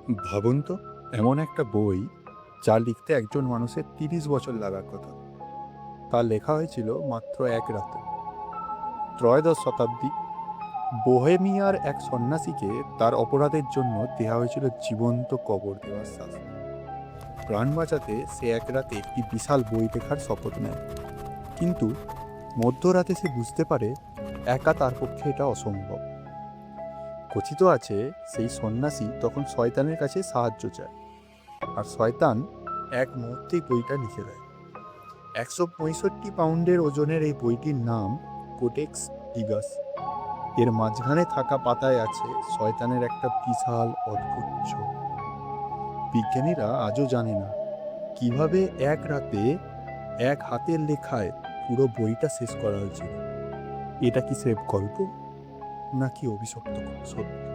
ভাবুন তো, এমন একটা বই যা লিখতে একজন মানুষের ৩০ বছর লাগার কথা, তা লেখা হয়েছিল মাত্র এক রাতে। ত্রয়োদশ শতাব্দী, বোহেমিয়ার এক সন্ন্যাসীকে তার অপরাধের জন্য দেওয়া হয়েছিল জীবন্ত কবর দেওয়ার শাস্তি। প্রাণ বাঁচাতে সে এক রাতে একটি বিশাল বই লেখার শপথ নেয়, কিন্তু মধ্যরাতে সে বুঝতে পারে একা তার পক্ষে এটা অসম্ভব। কথিত আছে সেই সন্ন্যাসী তখন শয়তানের কাছে সাহায্য চায়, আর শয়তান এক মুহূর্তেই বইটা লিখে দেয়। ১৬৫ পাউন্ডের ওজনের এই বইটির নাম কোডেক্স ডিগাস। এর মাঝখানে থাকা পাতায় আছে শয়তানের একটা বিশাল অদ্ভুত চোখ। বিজ্ঞানীরা আজও জানে না কিভাবে এক রাতে এক হাতের লেখায় পুরো বইটা শেষ করা হয়েছিল। এটা কি স্রেফ গল্প, নাকি অভিশপ্ত সত্য?